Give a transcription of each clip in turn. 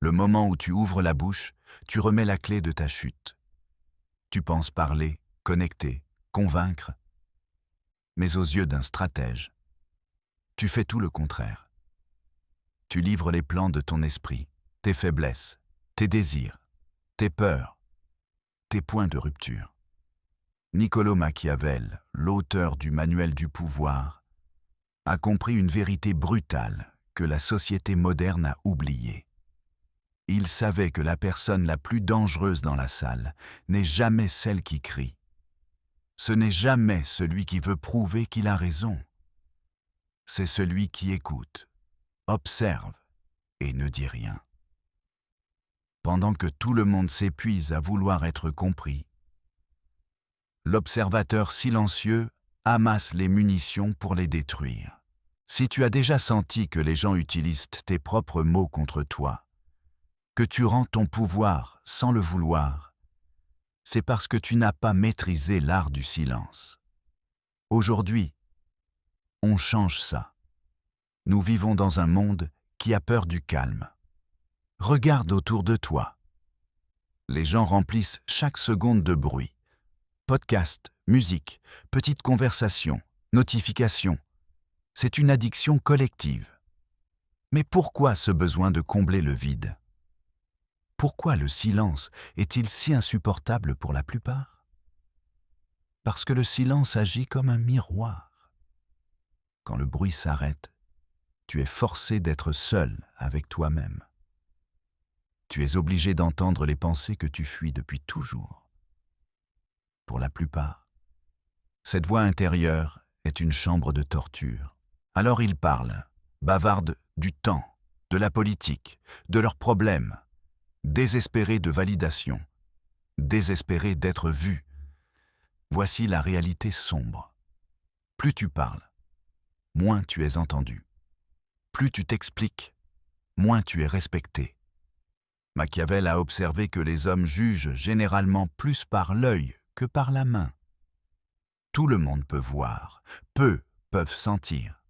Le moment où tu ouvres la bouche, tu remets la clé de ta chute. Tu penses parler, connecter, convaincre, mais aux yeux d'un stratège, tu fais tout le contraire. Tu livres les plans de ton esprit, tes faiblesses, tes désirs, tes peurs, tes points de rupture. Niccolò Machiavel, l'auteur du Manuel du pouvoir, a compris une vérité brutale que la société moderne a oubliée. Il savait que la personne la plus dangereuse dans la salle n'est jamais celle qui crie. Ce n'est jamais celui qui veut prouver qu'il a raison. C'est celui qui écoute, observe et ne dit rien. Pendant que tout le monde s'épuise à vouloir être compris, l'observateur silencieux amasse les munitions pour les détruire. Si tu as déjà senti que les gens utilisent tes propres mots contre toi, que tu rends ton pouvoir sans le vouloir, c'est parce que tu n'as pas maîtrisé l'art du silence. Aujourd'hui, on change ça. Nous vivons dans un monde qui a peur du calme. Regarde autour de toi. Les gens remplissent chaque seconde de bruit. Podcast, musique, petites conversations, notifications. C'est une addiction collective. Mais pourquoi ce besoin de combler le vide? Pourquoi le silence est-il si insupportable pour la plupart? Parce que le silence agit comme un miroir. Quand le bruit s'arrête, tu es forcé d'être seul avec toi-même. Tu es obligé d'entendre les pensées que tu fuis depuis toujours. Pour la plupart, cette voix intérieure est une chambre de torture. Alors ils parlent, bavardent du temps, de la politique, de leurs problèmes, désespérés de validation, désespérés d'être vus. Voici la réalité sombre. Plus tu parles, moins tu es entendu. Plus tu t'expliques, moins tu es respecté. Machiavel a observé que les hommes jugent généralement plus par l'œil que par la main. Tout le monde peut voir, peu peuvent sentir.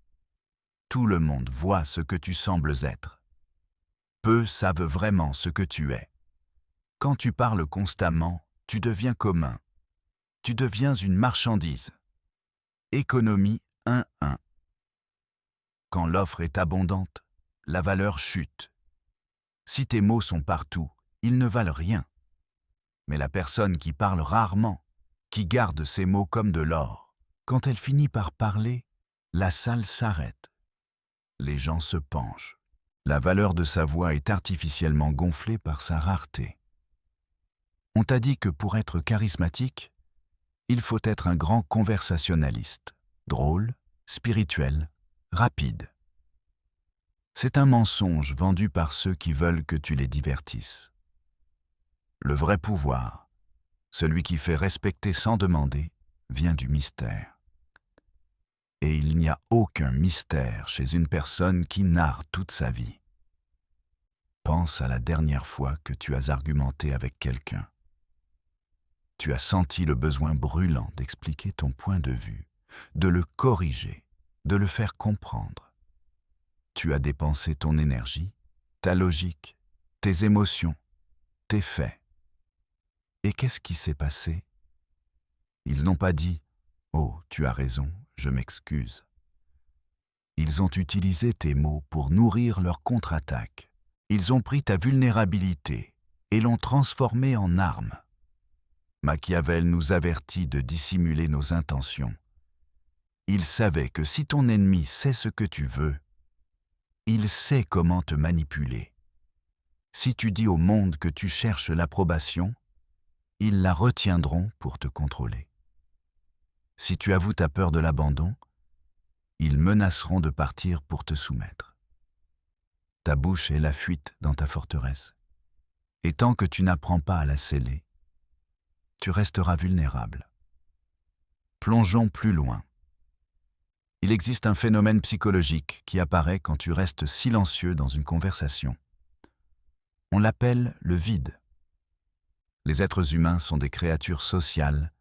Tout le monde voit ce que tu sembles être. Peu savent vraiment ce que tu es. Quand tu parles constamment, tu deviens commun. Tu deviens une marchandise. Économie 1-1. Quand l'offre est abondante, la valeur chute. Si tes mots sont partout, ils ne valent rien. Mais la personne qui parle rarement, qui garde ses mots comme de l'or, quand elle finit par parler, la salle s'arrête. Les gens se penchent. La valeur de sa voix est artificiellement gonflée par sa rareté. On t'a dit que pour être charismatique, il faut être un grand conversationnaliste, drôle, spirituel, rapide. C'est un mensonge vendu par ceux qui veulent que tu les divertisses. Le vrai pouvoir, celui qui fait respecter sans demander, vient du mystère. Et il n'y a aucun mystère chez une personne qui narre toute sa vie. Pense à la dernière fois que tu as argumenté avec quelqu'un. Tu as senti le besoin brûlant d'expliquer ton point de vue, de le corriger, de le faire comprendre. Tu as dépensé ton énergie, ta logique, tes émotions, tes faits. Et qu'est-ce qui s'est passé? Ils n'ont pas dit « Oh, tu as raison, je m'excuse ». Ils ont utilisé tes mots pour nourrir leur contre-attaque. Ils ont pris ta vulnérabilité et l'ont transformée en arme. Machiavel nous avertit de dissimuler nos intentions. Il savait que si ton ennemi sait ce que tu veux, il sait comment te manipuler. Si tu dis au monde que tu cherches l'approbation, ils la retiendront pour te contrôler. Si tu avoues ta peur de l'abandon, ils menaceront de partir pour te soumettre. Ta bouche est la fuite dans ta forteresse. Et tant que tu n'apprends pas à la sceller, tu resteras vulnérable. Plongeons plus loin. Il existe un phénomène psychologique qui apparaît quand tu restes silencieux dans une conversation. On l'appelle le vide. Les êtres humains sont des créatures sociales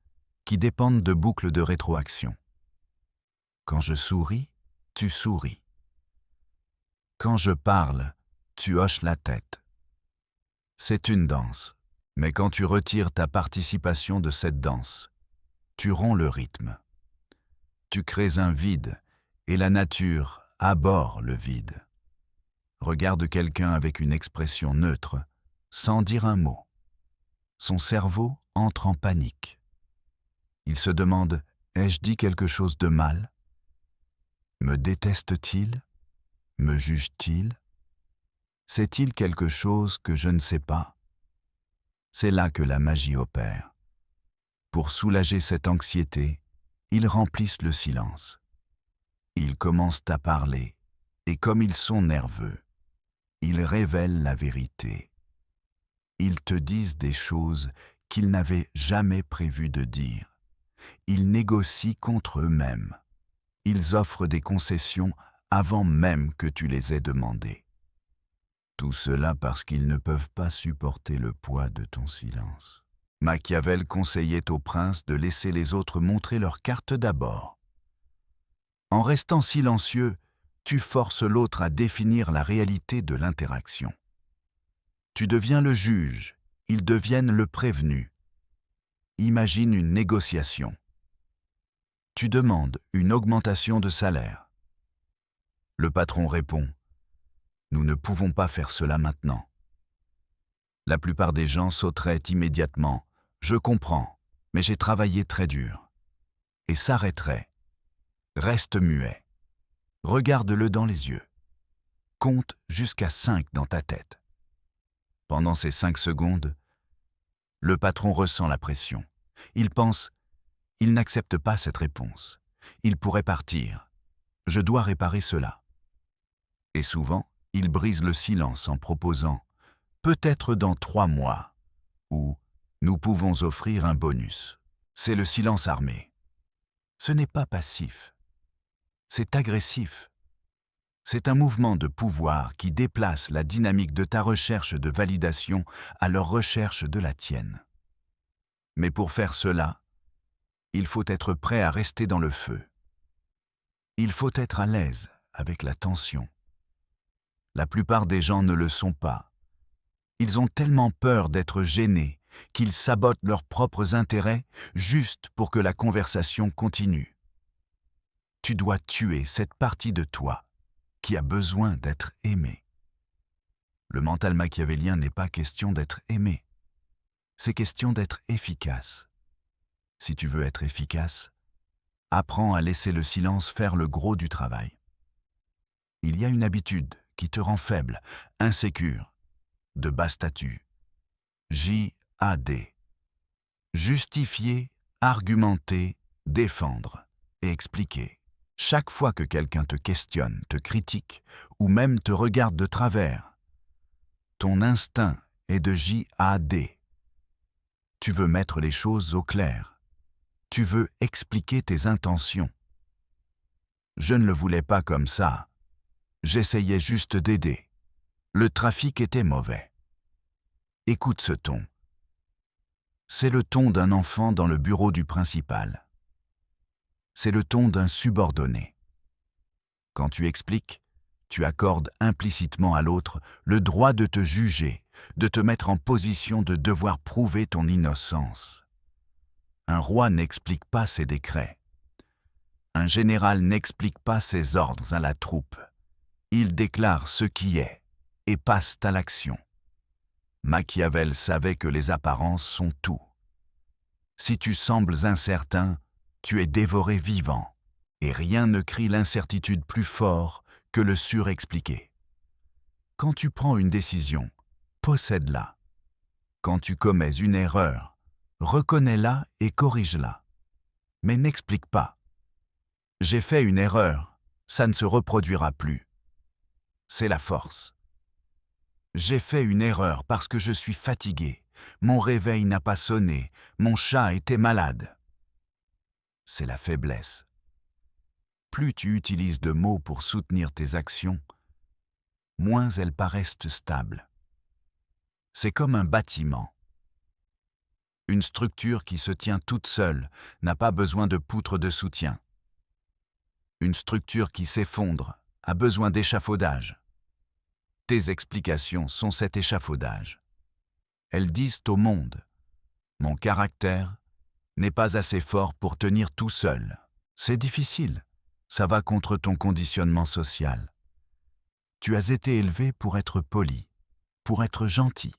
qui dépendent de boucles de rétroaction. Quand je souris, tu souris. Quand je parle, tu hoches la tête. C'est une danse. Mais quand tu retires ta participation de cette danse, tu romps le rythme. Tu crées un vide, et la nature abhorre le vide. Regarde quelqu'un avec une expression neutre, sans dire un mot. Son cerveau entre en panique. Il se demande « Ai-je dit quelque chose de mal ? Me déteste-t-il ? Me juge-t-il ? Sait-il quelque chose que je ne sais pas ?» C'est là que la magie opère. Pour soulager cette anxiété, ils remplissent le silence. Ils commencent à parler, et comme ils sont nerveux, ils révèlent la vérité. Ils te disent des choses qu'ils n'avaient jamais prévu de dire. Ils négocient contre eux-mêmes. Ils offrent des concessions avant même que tu les aies demandées. Tout cela parce qu'ils ne peuvent pas supporter le poids de ton silence. Machiavel conseillait au prince de laisser les autres montrer leurs cartes d'abord. En restant silencieux, tu forces l'autre à définir la réalité de l'interaction. Tu deviens le juge, ils deviennent le prévenu. Imagine une négociation. Tu demandes une augmentation de salaire. Le patron répond « Nous ne pouvons pas faire cela maintenant ». La plupart des gens sauteraient immédiatement « Je comprends, mais j'ai travaillé très dur » et s'arrêteraient. Reste muet. Regarde-le dans les yeux. Compte jusqu'à 5 dans ta tête. Pendant ces 5 secondes, le patron ressent la pression. Il pense « Il n'accepte pas cette réponse. Il pourrait partir. Je dois réparer cela. » Et souvent, il brise le silence en proposant « Peut-être dans 3 mois » ou « Nous pouvons offrir un bonus ». C'est le silence armé. Ce n'est pas passif. C'est agressif. C'est un mouvement de pouvoir qui déplace la dynamique de ta recherche de validation à leur recherche de la tienne. Mais pour faire cela, il faut être prêt à rester dans le feu. Il faut être à l'aise avec la tension. La plupart des gens ne le sont pas. Ils ont tellement peur d'être gênés qu'ils sabotent leurs propres intérêts juste pour que la conversation continue. Tu dois tuer cette partie de toi qui a besoin d'être aimée. Le mental machiavélien n'est pas question d'être aimé. C'est question d'être efficace. Si tu veux être efficace, apprends à laisser le silence faire le gros du travail. Il y a une habitude qui te rend faible, insécure, de bas statut. JAD. Justifier, argumenter, défendre et expliquer. Chaque fois que quelqu'un te questionne, te critique ou même te regarde de travers, ton instinct est de JAD. Tu veux mettre les choses au clair. Tu veux expliquer tes intentions. Je ne le voulais pas comme ça. J'essayais juste d'aider. Le trafic était mauvais. Écoute ce ton. C'est le ton d'un enfant dans le bureau du principal. C'est le ton d'un subordonné. Quand tu expliques, tu accordes implicitement à l'autre le droit de te juger, de te mettre en position de devoir prouver ton innocence. Un roi n'explique pas ses décrets. Un général n'explique pas ses ordres à la troupe. Il déclare ce qui est et passe à l'action. Machiavel savait que les apparences sont tout. Si tu sembles incertain, tu es dévoré vivant, et rien ne crie l'incertitude plus fort que le surexpliqué. Quand tu prends une décision, possède-la. Quand tu commets une erreur, reconnais-la et corrige-la. Mais n'explique pas. J'ai fait une erreur, ça ne se reproduira plus. C'est la force. J'ai fait une erreur parce que je suis fatigué. Mon réveil n'a pas sonné. Mon chat était malade. C'est la faiblesse. Plus tu utilises de mots pour soutenir tes actions, moins elles paraissent stables. C'est comme un bâtiment. Une structure qui se tient toute seule n'a pas besoin de poutres de soutien. Une structure qui s'effondre a besoin d'échafaudage. Tes explications sont cet échafaudage. Elles disent au monde: mon caractère n'est pas assez fort pour tenir tout seul. C'est difficile, ça va contre ton conditionnement social. Tu as été élevé pour être poli, pour être gentil.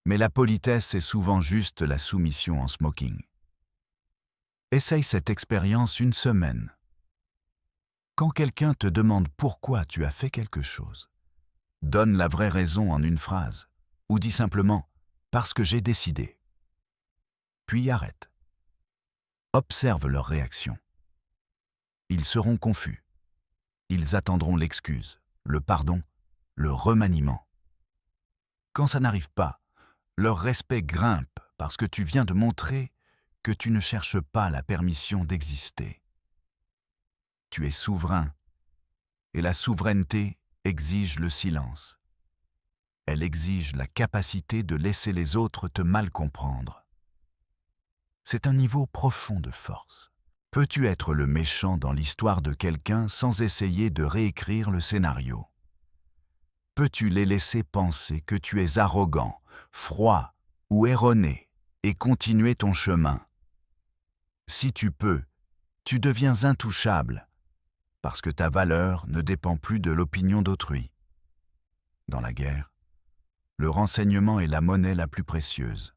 Mais la politesse est souvent juste la soumission en smoking. Essaye cette expérience une semaine. Quand quelqu'un te demande pourquoi tu as fait quelque chose, donne la vraie raison en une phrase, ou dis simplement « parce que j'ai décidé ». Puis arrête. Observe leur réaction. Ils seront confus. Ils attendront l'excuse, le pardon, le remaniement. Quand ça n'arrive pas, leur respect grimpe parce que tu viens de montrer que tu ne cherches pas la permission d'exister. Tu es souverain, et la souveraineté exige le silence. Elle exige la capacité de laisser les autres te mal comprendre. C'est un niveau profond de force. Peux-tu être le méchant dans l'histoire de quelqu'un sans essayer de réécrire le scénario? Peux-tu les laisser penser que tu es arrogant, froid ou erroné et continuer ton chemin? Si tu peux, tu deviens intouchable parce que ta valeur ne dépend plus de l'opinion d'autrui. Dans la guerre, le renseignement est la monnaie la plus précieuse.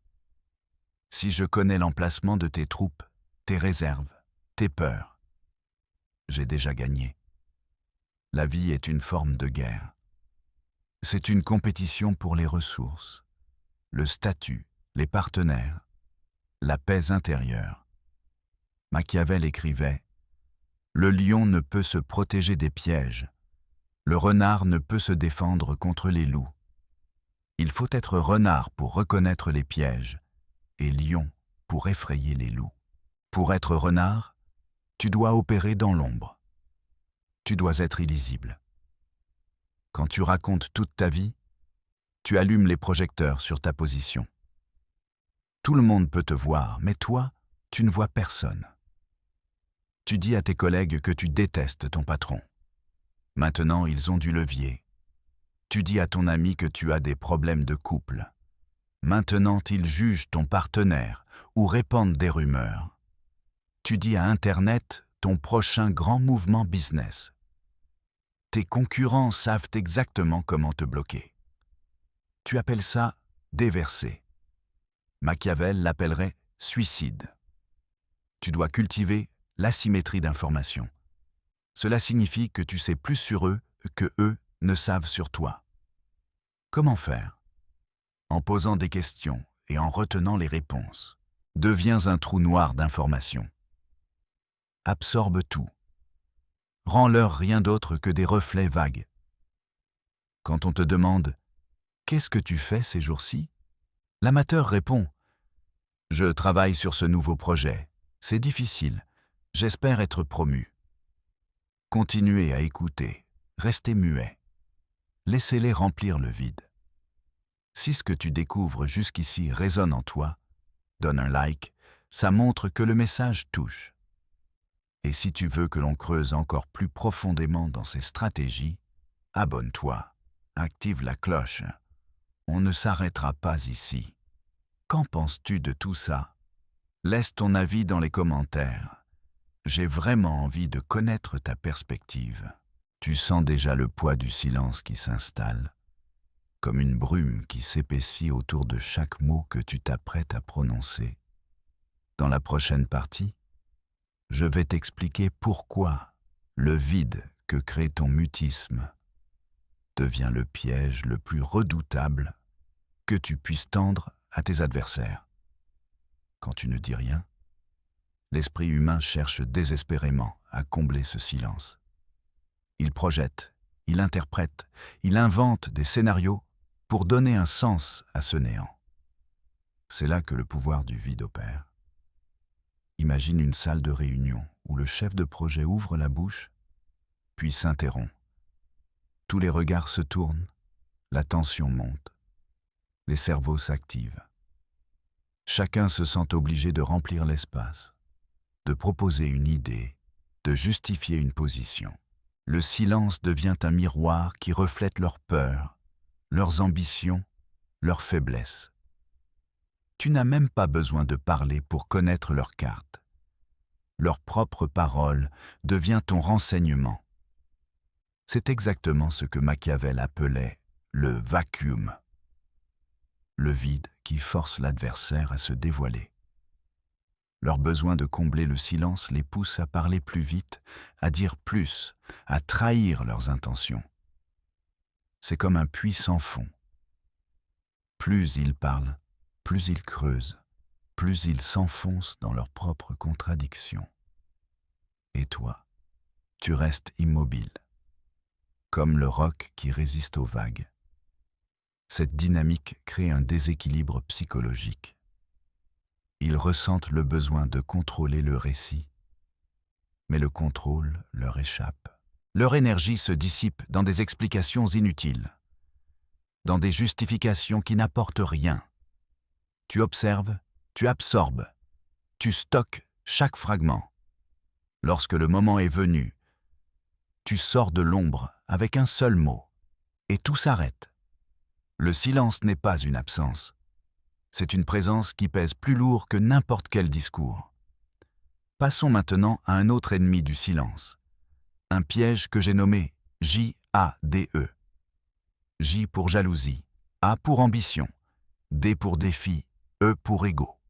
Si je connais l'emplacement de tes troupes, tes réserves, tes peurs, j'ai déjà gagné. La vie est une forme de guerre. C'est une compétition pour les ressources, le statut, les partenaires, la paix intérieure. Machiavel écrivait: le lion ne peut se protéger des pièges, le renard ne peut se défendre contre les loups. Il faut être renard pour reconnaître les pièges et lion pour effrayer les loups. Pour être renard, tu dois opérer dans l'ombre. Tu dois être illisible. Quand tu racontes toute ta vie, tu allumes les projecteurs sur ta position. Tout le monde peut te voir, mais toi, tu ne vois personne. Tu dis à tes collègues que tu détestes ton patron. Maintenant, ils ont du levier. Tu dis à ton ami que tu as des problèmes de couple. Maintenant, ils jugent ton partenaire ou répandent des rumeurs. Tu dis à Internet ton prochain grand mouvement business. Tes concurrents savent exactement comment te bloquer. Tu appelles ça déverser. Machiavel l'appellerait suicide. Tu dois cultiver l'asymétrie d'information. Cela signifie que tu sais plus sur eux que eux ne savent sur toi. Comment faire? En posant des questions et en retenant les réponses. Deviens un trou noir d'informations. Absorbe tout. Rends-leur rien d'autre que des reflets vagues. Quand on te demande « Qu'est-ce que tu fais ces jours-ci ?» l'amateur répond « Je travaille sur ce nouveau projet. C'est difficile. J'espère être promu. » Continuez à écouter. Restez muet. Laissez-les remplir le vide. Si ce que tu découvres jusqu'ici résonne en toi, donne un like, ça montre que le message touche. Et si tu veux que l'on creuse encore plus profondément dans ces stratégies, abonne-toi, active la cloche. On ne s'arrêtera pas ici. Qu'en penses-tu de tout ça? Laisse ton avis dans les commentaires. J'ai vraiment envie de connaître ta perspective. Tu sens déjà le poids du silence qui s'installe, comme une brume qui s'épaissit autour de chaque mot que tu t'apprêtes à prononcer. Dans la prochaine partie, je vais t'expliquer pourquoi le vide que crée ton mutisme devient le piège le plus redoutable que tu puisses tendre à tes adversaires. Quand tu ne dis rien, l'esprit humain cherche désespérément à combler ce silence. Il projette, il interprète, il invente des scénarios pour donner un sens à ce néant. C'est là que le pouvoir du vide opère. Imagine une salle de réunion où le chef de projet ouvre la bouche, puis s'interrompt. Tous les regards se tournent, la tension monte, les cerveaux s'activent. Chacun se sent obligé de remplir l'espace, de proposer une idée, de justifier une position. Le silence devient un miroir qui reflète leurs peurs, leurs ambitions, leurs faiblesses. Tu n'as même pas besoin de parler pour connaître leurs cartes. Leur propre parole devient ton renseignement. C'est exactement ce que Machiavel appelait le vacuum, le vide qui force l'adversaire à se dévoiler. Leur besoin de combler le silence les pousse à parler plus vite, à dire plus, à trahir leurs intentions. C'est comme un puits sans fond. Plus ils parlent, plus ils creusent, plus ils s'enfoncent dans leurs propres contradictions. Et toi, tu restes immobile, comme le roc qui résiste aux vagues. Cette dynamique crée un déséquilibre psychologique. Ils ressentent le besoin de contrôler le récit, mais le contrôle leur échappe. Leur énergie se dissipe dans des explications inutiles, dans des justifications qui n'apportent rien. Tu observes, tu absorbes, tu stockes chaque fragment. Lorsque le moment est venu, tu sors de l'ombre avec un seul mot, et tout s'arrête. Le silence n'est pas une absence. C'est une présence qui pèse plus lourd que n'importe quel discours. Passons maintenant à un autre ennemi du silence. Un piège que j'ai nommé J-A-D-E. J pour jalousie, A pour ambition, D pour défi, E pour ego.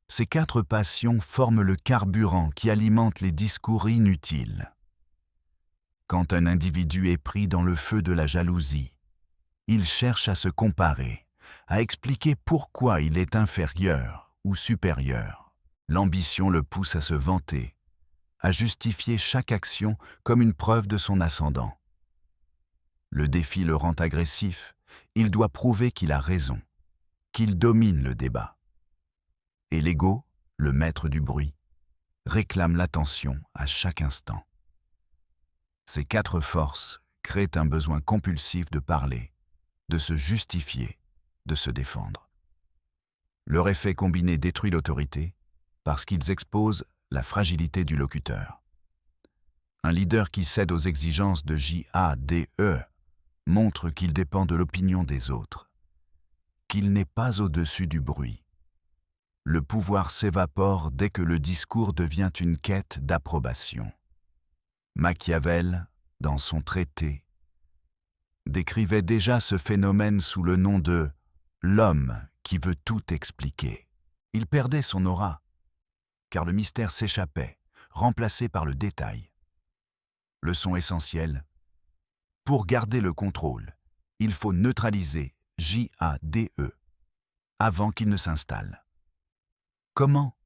Ces 4 passions forment le carburant qui alimente les discours inutiles. Quand un individu est pris dans le feu de la jalousie, il cherche à se comparer, à expliquer pourquoi il est inférieur ou supérieur. L'ambition le pousse à se vanter, à justifier chaque action comme une preuve de son ascendant. Le défi le rend agressif, il doit prouver qu'il a raison, qu'il domine le débat. Et l'ego, le maître du bruit, réclame l'attention à chaque instant. Ces 4 forces créent un besoin compulsif de parler, de se justifier, de se défendre. Leur effet combiné détruit l'autorité parce qu'ils exposent la fragilité du locuteur. Un leader qui cède aux exigences de J-A-D-E montre qu'il dépend de l'opinion des autres, qu'il n'est pas au-dessus du bruit. Le pouvoir s'évapore dès que le discours devient une quête d'approbation. Machiavel, dans son traité, décrivait déjà ce phénomène sous le nom de « l'homme qui veut tout expliquer ». Il perdait son aura, car le mystère s'échappait, remplacé par le détail. Leçon essentielle: pour garder le contrôle, il faut neutraliser J-A-D-E avant qu'il ne s'installe. Comment?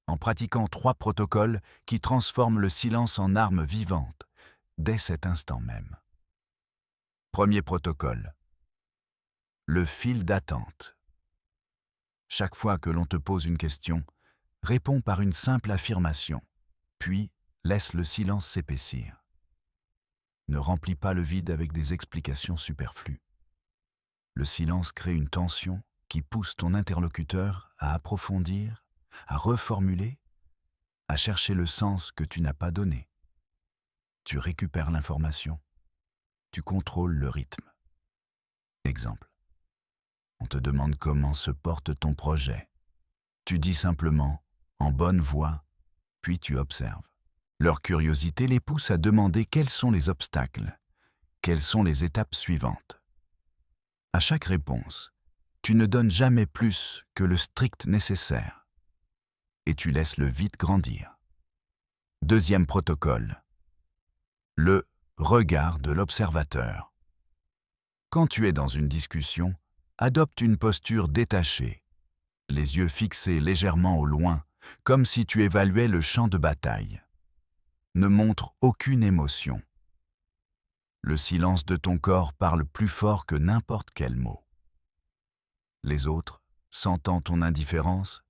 En pratiquant 3 protocoles qui transforment le silence en arme vivante, dès cet instant même. Premier protocole. Le fil d'attente. Chaque fois que l'on te pose une question, réponds par une simple affirmation, puis laisse le silence s'épaissir. Ne remplis pas le vide avec des explications superflues. Le silence crée une tension qui pousse ton interlocuteur à approfondir, à reformuler, à chercher le sens que tu n'as pas donné. Tu récupères l'information, tu contrôles le rythme. Exemple. On te demande comment se porte ton projet. Tu dis simplement « en bonne voie », puis tu observes. Leur curiosité les pousse à demander quels sont les obstacles, quelles sont les étapes suivantes. À chaque réponse, tu ne donnes jamais plus que le strict nécessaire et tu laisses le vide grandir. Deuxième protocole. Le regard de l'observateur. Quand tu es dans une discussion, adopte une posture détachée, les yeux fixés légèrement au loin, comme si tu évaluais le champ de bataille. Ne montre aucune émotion. Le silence de ton corps parle plus fort que n'importe quel mot. Les autres, sentant ton indifférence,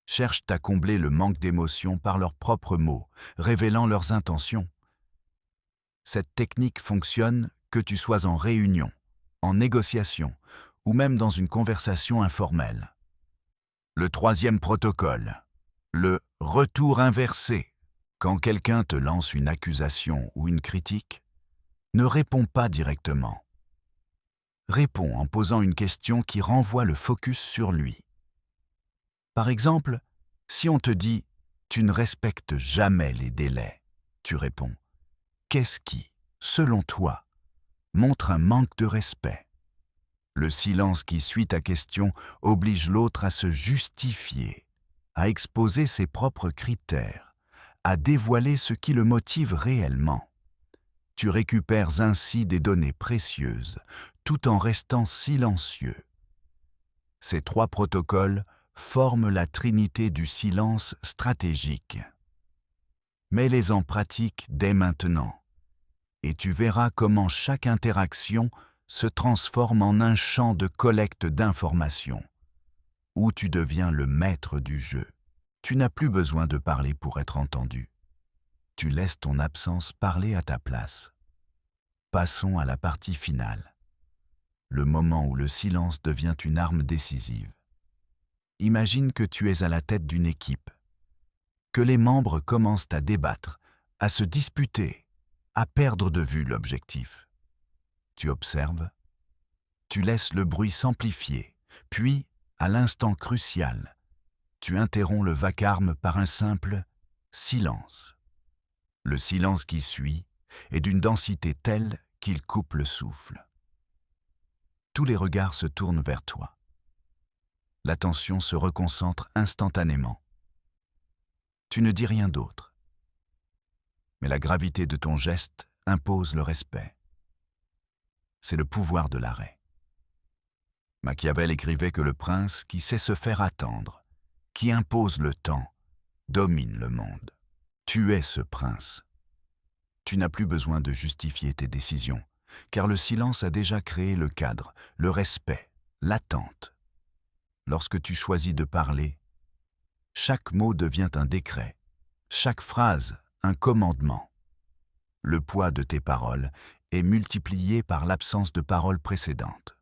cherchent à combler le manque d'émotion par leurs propres mots, révélant leurs intentions. Cette technique fonctionne que tu sois en réunion, en négociation ou même dans une conversation informelle. Le troisième protocole, le retour inversé. Quand quelqu'un te lance une accusation ou une critique, ne réponds pas directement. Réponds en posant une question qui renvoie le focus sur lui. Par exemple, si on te dit « tu ne respectes jamais les délais », tu réponds « qu'est-ce qui, selon toi, montre un manque de respect ?» Le silence qui suit ta question oblige l'autre à se justifier, à exposer ses propres critères, à dévoiler ce qui le motive réellement. Tu récupères ainsi des données précieuses, tout en restant silencieux. Ces 3 protocoles forment la trinité du silence stratégique. Mets-les en pratique dès maintenant, et tu verras comment chaque interaction se transforme en un champ de collecte d'informations, où tu deviens le maître du jeu. Tu n'as plus besoin de parler pour être entendu. Tu laisses ton absence parler à ta place. Passons à la partie finale, le moment où le silence devient une arme décisive. Imagine que tu es à la tête d'une équipe, que les membres commencent à débattre, à se disputer, à perdre de vue l'objectif. Tu observes, tu laisses le bruit s'amplifier, puis, à l'instant crucial, tu interromps le vacarme par un simple silence. Le silence qui suit est d'une densité telle qu'il coupe le souffle. Tous les regards se tournent vers toi. L'attention se reconcentre instantanément. Tu ne dis rien d'autre. Mais la gravité de ton geste impose le respect. C'est le pouvoir de l'arrêt. Machiavel écrivait que le prince qui sait se faire attendre, qui impose le temps, domine le monde. Tu es ce prince. Tu n'as plus besoin de justifier tes décisions, car le silence a déjà créé le cadre, le respect, l'attente. Lorsque tu choisis de parler, chaque mot devient un décret, chaque phrase un commandement. Le poids de tes paroles est multiplié par l'absence de paroles précédentes.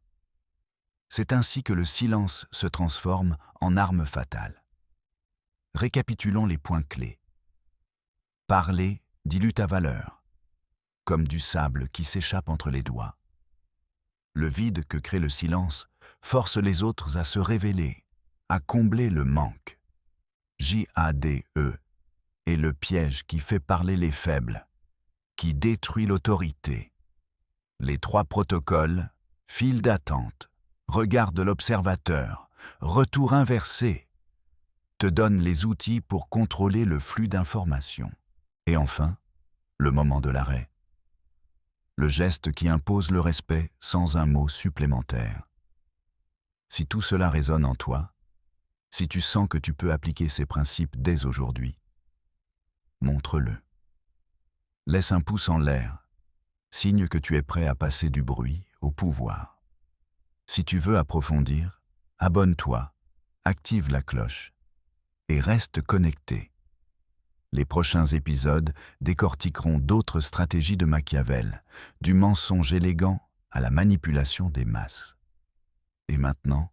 C'est ainsi que le silence se transforme en arme fatale. Récapitulons les points clés. Parler dilue ta valeur, comme du sable qui s'échappe entre les doigts. Le vide que crée le silence force les autres à se révéler, à combler le manque. JADE est le piège qui fait parler les faibles, qui détruit l'autorité. Les 3 protocoles, file d'attente, regard de l'observateur, retour inversé, te donnent les outils pour contrôler le flux d'informations. Et enfin, le moment de l'arrêt. Le geste qui impose le respect sans un mot supplémentaire. Si tout cela résonne en toi, si tu sens que tu peux appliquer ces principes dès aujourd'hui, montre-le. Laisse un pouce en l'air, signe que tu es prêt à passer du bruit au pouvoir. Si tu veux approfondir, abonne-toi, active la cloche et reste connecté. Les prochains épisodes décortiqueront d'autres stratégies de Machiavel, du mensonge élégant à la manipulation des masses. Et maintenant,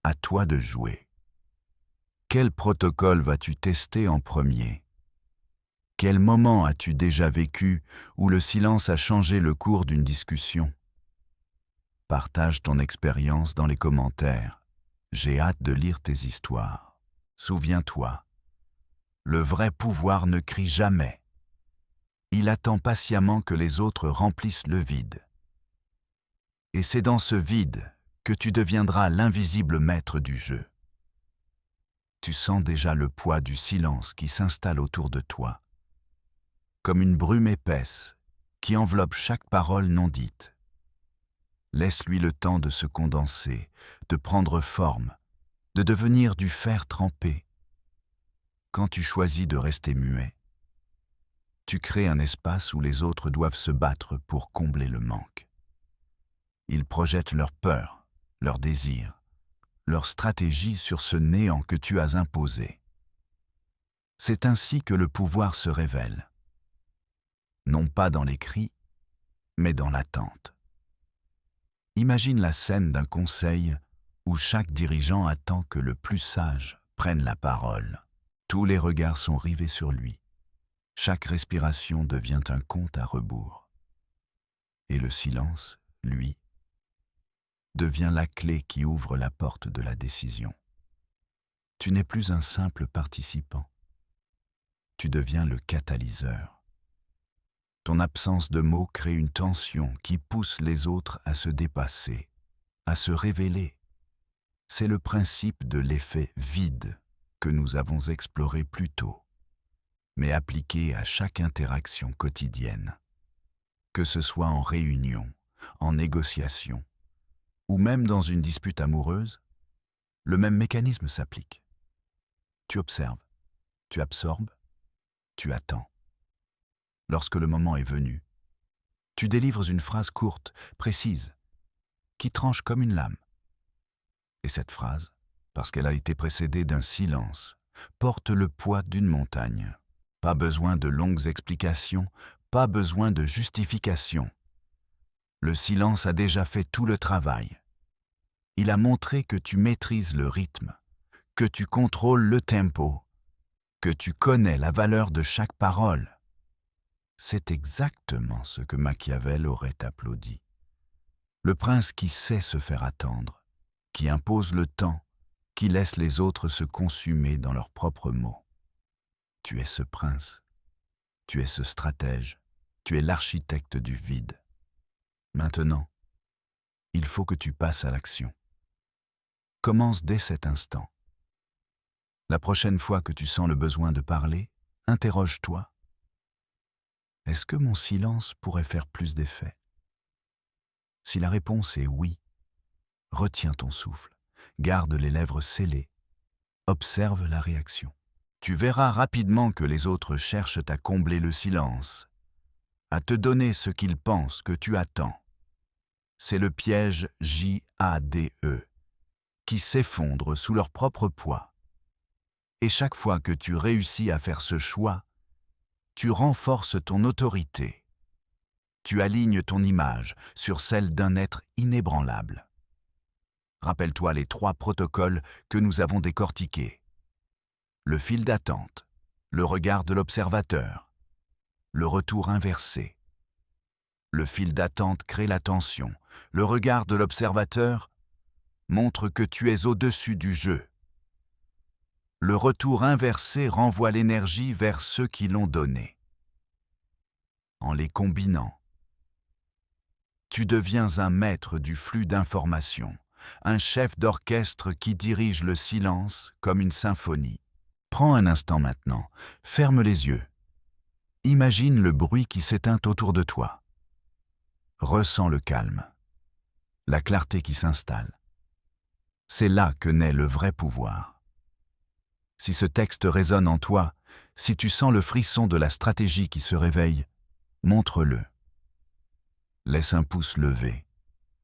à toi de jouer. Quel protocole vas-tu tester en premier? Quel moment as-tu déjà vécu où le silence a changé le cours d'une discussion? Partage ton expérience dans les commentaires. J'ai hâte de lire tes histoires. Souviens-toi, le vrai pouvoir ne crie jamais. Il attend patiemment que les autres remplissent le vide. Et c'est dans ce vide que tu deviendras l'invisible maître du jeu. Tu sens déjà le poids du silence qui s'installe autour de toi, comme une brume épaisse qui enveloppe chaque parole non dite. Laisse-lui le temps de se condenser, de prendre forme, de devenir du fer trempé. Quand tu choisis de rester muet, tu crées un espace où les autres doivent se battre pour combler le manque. Ils projettent leur peur, leurs désirs, leur stratégie sur ce néant que tu as imposé. C'est ainsi que le pouvoir se révèle, non pas dans les cris, mais dans l'attente. Imagine la scène d'un conseil où chaque dirigeant attend que le plus sage prenne la parole. Tous les regards sont rivés sur lui. Chaque respiration devient un compte à rebours. Et le silence, lui, devient la clé qui ouvre la porte de la décision. Tu n'es plus un simple participant. Tu deviens le catalyseur. Ton absence de mots crée une tension qui pousse les autres à se dépasser, à se révéler. C'est le principe de l'effet vide que nous avons exploré plus tôt, mais appliqué à chaque interaction quotidienne. Que ce soit en réunion, en négociation, ou même dans une dispute amoureuse, le même mécanisme s'applique. Tu observes, tu absorbes, tu attends. Lorsque le moment est venu, tu délivres une phrase courte, précise, qui tranche comme une lame. Et cette phrase, parce qu'elle a été précédée d'un silence, porte le poids d'une montagne. Pas besoin de longues explications, pas besoin de justifications. Le silence a déjà fait tout le travail. Il a montré que tu maîtrises le rythme, que tu contrôles le tempo, que tu connais la valeur de chaque parole. C'est exactement ce que Machiavel aurait applaudi. Le prince qui sait se faire attendre, qui impose le temps, qui laisse les autres se consumer dans leurs propres mots. Tu es ce prince, tu es ce stratège, tu es l'architecte du vide. Maintenant, il faut que tu passes à l'action. Commence dès cet instant. La prochaine fois que tu sens le besoin de parler, interroge-toi. Est-ce que mon silence pourrait faire plus d'effet? Si la réponse est oui, retiens ton souffle, garde les lèvres scellées, observe la réaction. Tu verras rapidement que les autres cherchent à combler le silence, à te donner ce qu'ils pensent que tu attends. C'est le piège JADE qui s'effondre sous leur propre poids. Et chaque fois que tu réussis à faire ce choix, tu renforces ton autorité. Tu alignes ton image sur celle d'un être inébranlable. Rappelle-toi les 3 protocoles que nous avons décortiqués. Le fil d'attente, le regard de l'observateur, le retour inversé. Le fil d'attente crée la tension, le regard de l'observateur montre que tu es au-dessus du jeu. Le retour inversé renvoie l'énergie vers ceux qui l'ont donnée. En les combinant, tu deviens un maître du flux d'informations, un chef d'orchestre qui dirige le silence comme une symphonie. Prends un instant maintenant, ferme les yeux. Imagine le bruit qui s'éteint autour de toi. Ressens le calme, la clarté qui s'installe. C'est là que naît le vrai pouvoir. Si ce texte résonne en toi, si tu sens le frisson de la stratégie qui se réveille, montre-le. Laisse un pouce levé.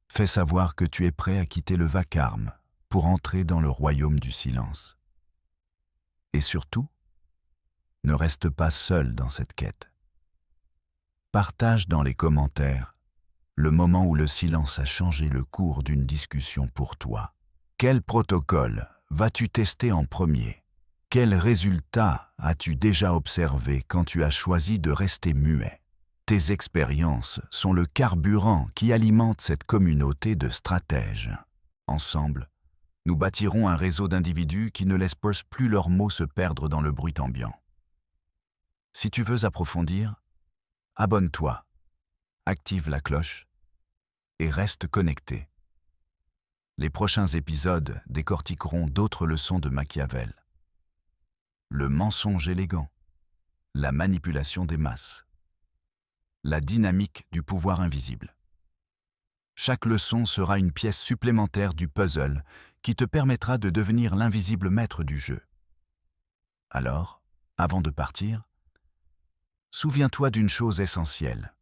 Fais savoir que tu es prêt à quitter le vacarme pour entrer dans le royaume du silence. Et surtout, ne reste pas seul dans cette quête. Partage dans les commentaires le moment où le silence a changé le cours d'une discussion pour toi. Quel protocole vas-tu tester en premier? Quels résultats as-tu déjà observés quand tu as choisi de rester muet? Tes expériences sont le carburant qui alimente cette communauté de stratèges. Ensemble, nous bâtirons un réseau d'individus qui ne laissent plus leurs mots se perdre dans le bruit ambiant. Si tu veux approfondir, abonne-toi, active la cloche et reste connecté. Les prochains épisodes décortiqueront d'autres leçons de Machiavel. Le mensonge élégant, la manipulation des masses, la dynamique du pouvoir invisible. Chaque leçon sera une pièce supplémentaire du puzzle qui te permettra de devenir l'invisible maître du jeu. Alors, avant de partir, souviens-toi d'une chose essentielle.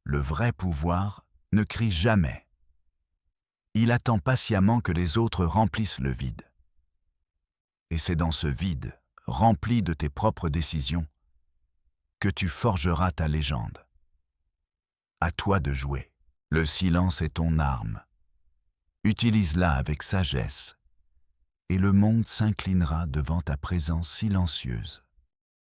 Le vrai pouvoir ne crie jamais. Il attend patiemment que les autres remplissent le vide. Et c'est dans ce vide, rempli de tes propres décisions, que tu forgeras ta légende. À toi de jouer. Le silence est ton arme. Utilise-la avec sagesse, et le monde s'inclinera devant ta présence silencieuse.